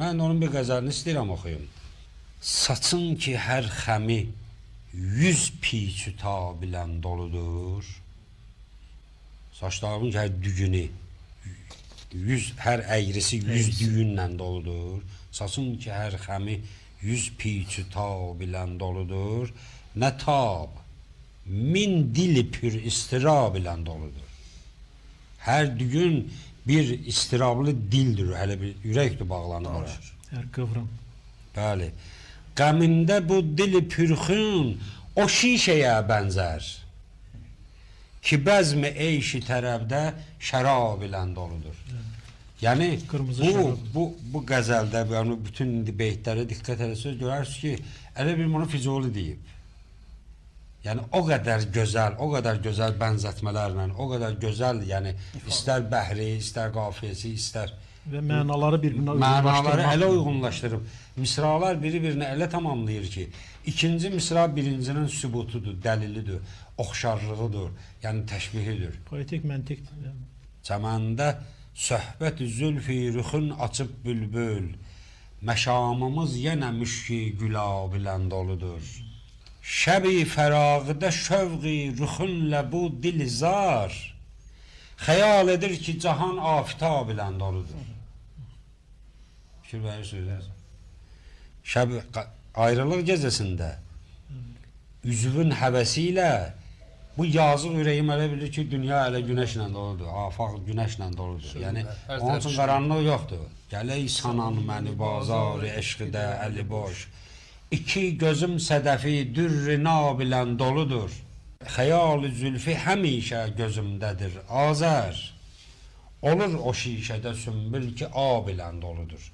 Mən onun bir qəzəlini istəyirəm oxuyum. Saçın ki hər xəmi 100 piçü tabilən doludur. Saçlarımın ki hər dügünü 100, hər əyrisi 100 düyünlə doludur. Saçın ki hər xəmi 100 piçü tabilən doludur. Nə tab 1000 dili pür istirab ilə doludur. Hər dügün bir istirablı dildir, hələ bir ürəkdir bağlanır ora. Hər qıvrım. Bəli. Qəmində bu dili pürxün o şişəyə bənzər ki, bəzmi eyşi tərəbdə şərab ilə doludur. Yəni bu qəzəldə, yəni bütün beytlərə diqqət etsəz görərsiniz ki, elə bir bunu Füzuli deyib. Yəni o qədər gözəl bənzətmələrlə, o qədər gözəl, yəni istər bəhri, istər qafiyəsi, istər və mənaları bir-birinə uyğunlaşdırmaq. Mənaları elə uyğunlaşdırıb. Misralar biri-birinə elə tamamlayır ki, ikinci misra birincinin sübutudur, dəlilidir, oxşarlığıdır, yəni təşbihidir. Poetik məntiqdir. Çəməndə söhbət-i zülfi rüxün açıb bülbül, məşamımız yenə müşki gülab ilə doludur. Şəbi fərağıda şövqi rüxünlə bu dilizar, xəyal edir ki, cahan afitab ilə doludur. Fikir verirsiniz. Şəbi ayrılıq gecəsində üzvün həvəsi ilə bu yazıq ürəyim elə bilir ki, dünya elə günəşlə doludur, afaq günəşlə doludur. Yəni, onun üçün qaranlıq yoxdur. Gələk sanan məni bazar-ı eşqidə əli boş, İki gözüm sədəfi dürr-i nab ilə doludur. Xəyal-ı zülfi həmişə gözümdədir, azər. Olur o şişədə sümbül ki, ab ilə doludur.